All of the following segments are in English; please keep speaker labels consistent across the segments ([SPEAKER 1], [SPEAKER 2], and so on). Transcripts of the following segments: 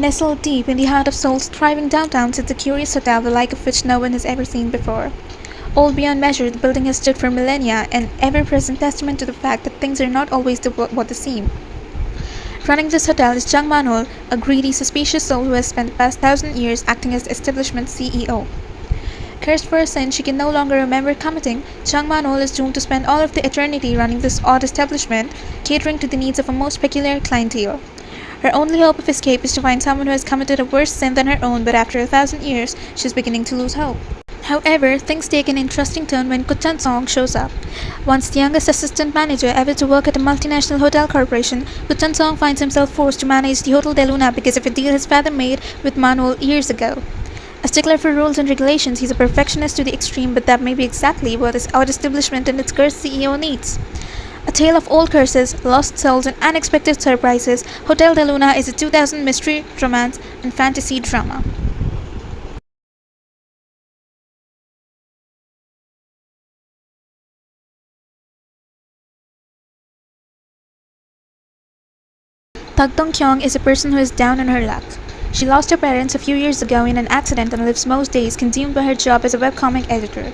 [SPEAKER 1] Nestled deep in the heart of Seoul's thriving downtown sits a curious hotel the like of which no one has ever seen before. Old beyond measure, the building has stood for millennia, an ever-present testament to the fact that things are not always what they seem. Running this hotel is Jung Man-hol, a greedy, suspicious soul who has spent the past 1,000 years acting as the establishment's CEO. Cursed for a sin she can no longer remember committing, Jung Man-hol is doomed to spend all of the eternity running this odd establishment, catering to the needs of a most peculiar clientele. Her only hope of escape is to find someone who has committed a worse sin than her own, but after 1,000 years, she is beginning to lose hope. However, things take an interesting turn when Ko Chan-song shows up. Once the youngest assistant manager ever to work at a multinational hotel corporation, Ko Chan-song finds himself forced to manage the Hotel de Luna because of a deal his father made with Man-hol years ago. A stickler for rules and regulations, he's a perfectionist to the extreme, but that may be exactly what this odd establishment and its cursed CEO needs. A tale of old curses, lost souls, and unexpected surprises, Hotel de Luna is a 2000 mystery, romance, and fantasy drama. Tak Dong-kyung is a person who is down on her luck. She lost her parents a few years ago in an accident and lives most days consumed by her job as a webcomic editor.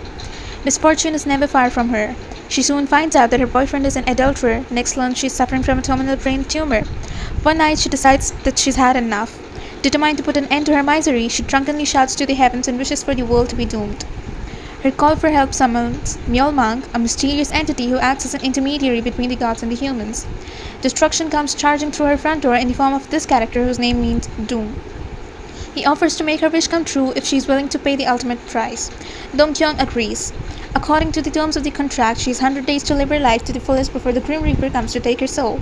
[SPEAKER 1] Misfortune is never far from her. She soon finds out that her boyfriend is an adulterer, next learns she is suffering from a terminal brain tumor. One night she decides that she's had enough. Determined to put an end to her misery, she drunkenly shouts to the heavens and wishes for the world to be doomed. Her call for help summons Myeolmang, a mysterious entity who acts as an intermediary between the gods and the humans. Destruction comes charging through her front door in the form of this character whose name means Doom. He offers to make her wish come true if she is willing to pay the ultimate price. Dong-kyung agrees. According to the terms of the contract, she has 100 days to live her life to the fullest before the Grim Reaper comes to take her soul.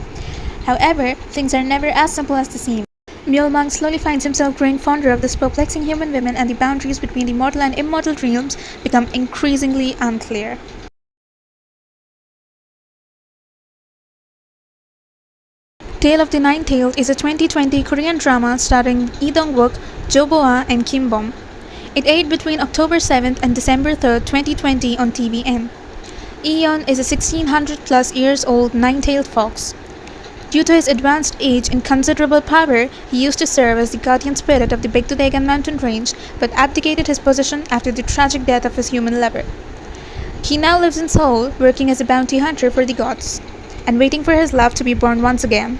[SPEAKER 1] However, things are never as simple as they seem. Myeolmang slowly finds himself growing fonder of this perplexing human women, and the boundaries between the mortal and immortal realms become increasingly unclear. Tale of the Nine-Tailed is a 2020 Korean drama starring Lee Dong-wook, Jo Bo-ah, and Kim Bom. It aired between October 7th and December 3rd, 2020 on TVN. Eon is a 1600-plus years old nine-tailed fox. Due to his advanced age and considerable power, he used to serve as the guardian spirit of the Baekdudaegan mountain range, but abdicated his position after the tragic death of his human lover. He now lives in Seoul, working as a bounty hunter for the gods, and waiting for his love to be born once again.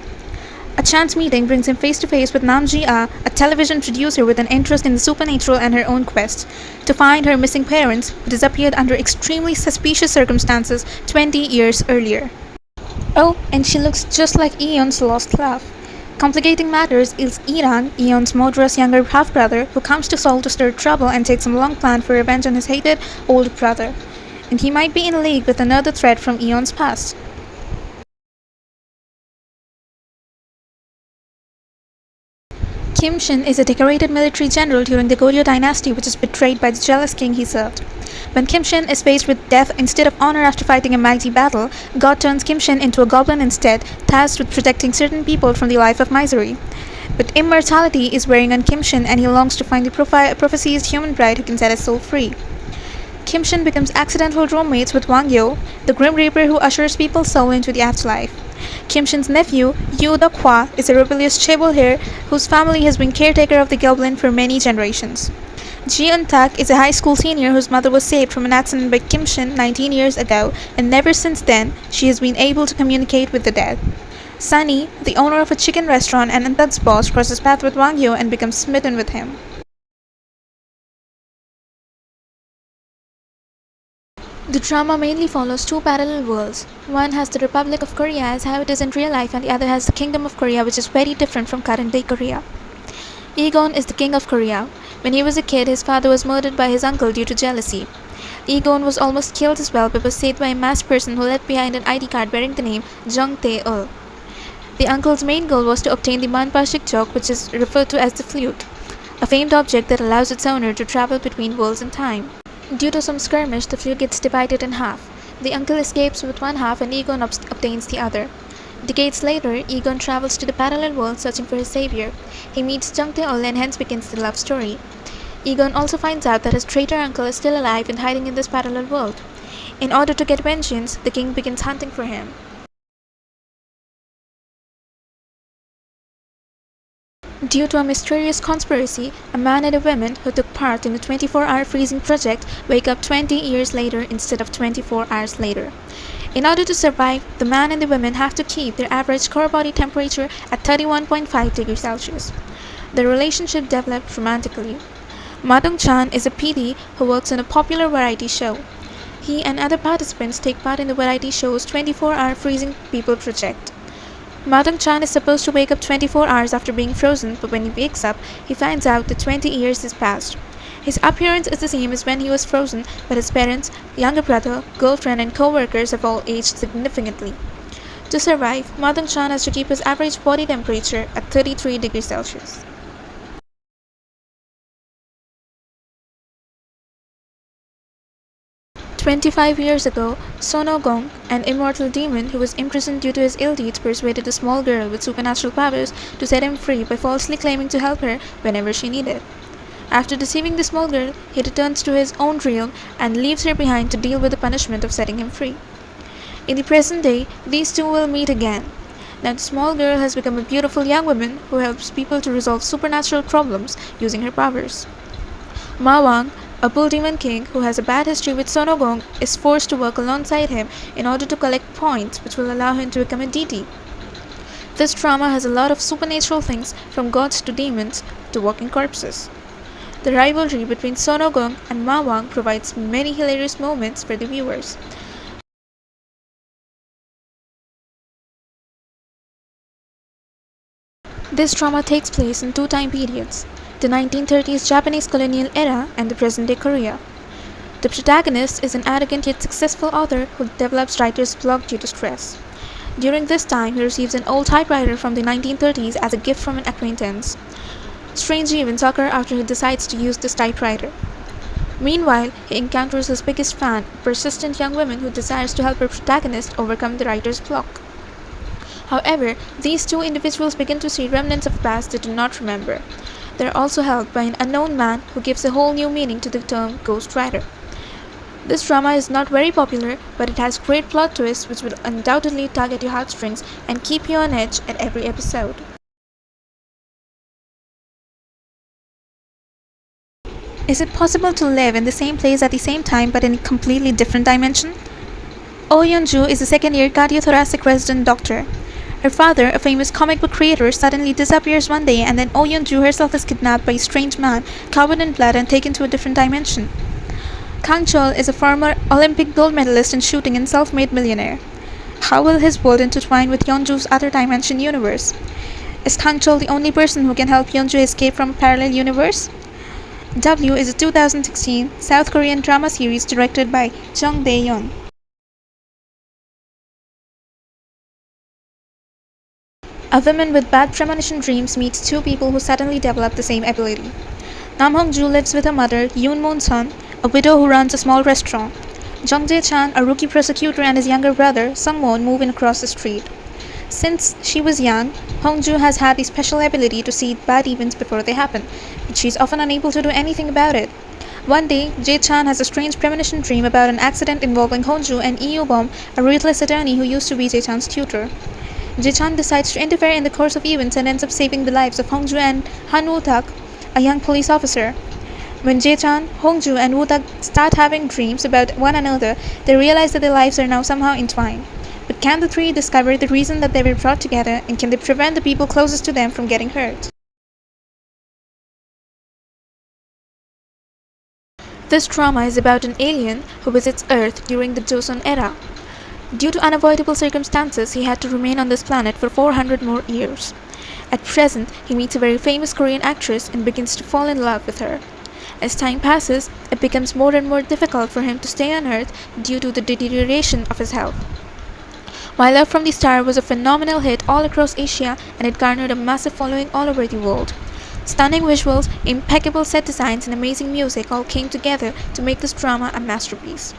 [SPEAKER 1] A chance meeting brings him face to face with Nam Ji-ah, a television producer with an interest in the supernatural and her own quest to find her missing parents, who disappeared under extremely suspicious circumstances 20 years earlier. Oh, and she looks just like Eon's lost love. Complicating matters is Irang, Eon's murderous younger half-brother, who comes to Seoul to stir trouble and takes some long plan for revenge on his hated old brother. And he might be in league with another threat from Eon's past. Kim Shin is a decorated military general during the Goryeo dynasty, which is betrayed by the jealous king he served. When Kim Shin is faced with death instead of honor after fighting a mighty battle, God turns Kim Shin into a goblin instead, tasked with protecting certain people from the life of misery. But immortality is wearing on Kim Shin, and he longs to find the prophesied human bride who can set his soul free. Kim Shin becomes accidental roommates with Wang Yo, the Grim Reaper who ushers people's soul into the afterlife. Kim Shin's nephew, Yoo Dok-hwa, is a rebellious chaebol heir whose family has been caretaker of the goblin for many generations. Ji Eun-tak is a high school senior whose mother was saved from an accident by Kim Shin 19 years ago, and never since then she has been able to communicate with the dead. Sunny, the owner of a chicken restaurant and Eun-tak's boss, crosses paths with Wang Yo and becomes smitten with him. The drama mainly follows two parallel worlds. One has the Republic of Korea as how it is in real life, and the other has the Kingdom of Korea, which is very different from current-day Korea. Egon is the king of Korea. When he was a kid, his father was murdered by his uncle due to jealousy. Egon was almost killed as well, but was saved by a masked person who left behind an ID card bearing the name Jung Tae-eul. The uncle's main goal was to obtain the Manpashik-jok, which is referred to as the flute, a famed object that allows its owner to travel between worlds and time. Due to some skirmish, the flute gets divided in half. The uncle escapes with one half and Egon obtains the other. Decades later, Egon travels to the parallel world searching for his savior. He meets Jung Tae-eul and hence begins the love story. Egon also finds out that his traitor uncle is still alive and hiding in this parallel world. In order to get vengeance, the king begins hunting for him. Due to a mysterious conspiracy, a man and a woman who took part in the 24-hour freezing project wake up 20 years later instead of 24 hours later. In order to survive, the man and the woman have to keep their average core body temperature at 31.5 degrees Celsius. The relationship developed romantically. Ma Dong-chan is a PD who works on a popular variety show. He and other participants take part in the variety show's 24-hour freezing people project. Ma Dong-chan is supposed to wake up 24 hours after being frozen, but when he wakes up, he finds out that 20 years has passed. His appearance is the same as when he was frozen, but his parents, younger brother, girlfriend, and co-workers have all aged significantly. To survive, Ma Dong-chan has to keep his average body temperature at 33 degrees Celsius. 25 years ago, Sono Gong, an immortal demon who was imprisoned due to his ill deeds, persuaded a small girl with supernatural powers to set him free by falsely claiming to help her whenever she needed. After deceiving the small girl, he returns to his own realm and leaves her behind to deal with the punishment of setting him free. In the present day, these two will meet again. Now the small girl has become a beautiful young woman who helps people to resolve supernatural problems using her powers. Ma Wang, a bull demon king who has a bad history with Sonogong, is forced to work alongside him in order to collect points which will allow him to become a deity. This drama has a lot of supernatural things, from gods to demons to walking corpses. The rivalry between Sonogong and Ma Wang provides many hilarious moments for the viewers. This drama takes place in two time periods: the 1930s Japanese colonial era and the present-day Korea. The protagonist is an arrogant yet successful author who develops writer's block due to stress. During this time, he receives an old typewriter from the 1930s as a gift from an acquaintance. Strange events occur after he decides to use this typewriter. Meanwhile, he encounters his biggest fan, a persistent young woman who desires to help her protagonist overcome the writer's block. However, these two individuals begin to see remnants of past they do not remember. They are also helped by an unknown man who gives a whole new meaning to the term Ghost Rider. This drama is not very popular, but it has great plot twists which will undoubtedly tug at your heartstrings and keep you on edge at every episode. Is it possible to live in the same place at the same time but in a completely different dimension? Oh Yeon-ju is a second-year cardiothoracic resident doctor. Her father, a famous comic book creator, suddenly disappears one day, and then Oh Yeon-ju herself is kidnapped by a strange man, covered in blood, and taken to a different dimension. Kang Chol is a former Olympic gold medalist in shooting and self-made millionaire. How will his world intertwine with Yeon-ju's other dimension universe? Is Kang Chol the only person who can help Yeon-ju escape from a parallel universe? W is a 2016 South Korean drama series directed by Jung Dae-yeon. A woman with bad premonition dreams meets two people who suddenly develop the same ability. Nam Hong-ju lives with her mother, Yoon Moon-sun, a widow who runs a small restaurant. Jung Jae-chan, a rookie prosecutor, and his younger brother, Sung-won, move in across the street. Since she was young, Hong-ju has had the special ability to see bad events before they happen, but she is often unable to do anything about it. One day, Jae-chan has a strange premonition dream about an accident involving Hong-ju and Lee Yoo-bom, a ruthless attorney who used to be Jae-chan's tutor. Jae-chan decides to interfere in the course of events and ends up saving the lives of Hong-ju and Han Woo-tak, a young police officer. When Jae-chan, Hong-ju, and Woo-tak start having dreams about one another, they realize that their lives are now somehow entwined. But can the three discover the reason that they were brought together, and can they prevent the people closest to them from getting hurt? This drama is about an alien who visits Earth during the Joseon era. Due to unavoidable circumstances, he had to remain on this planet for 400 more years. At present, he meets a very famous Korean actress and begins to fall in love with her. As time passes, it becomes more and more difficult for him to stay on Earth due to the deterioration of his health. My Love from the Star was a phenomenal hit all across Asia, and it garnered a massive following all over the world. Stunning visuals, impeccable set designs, and amazing music all came together to make this drama a masterpiece.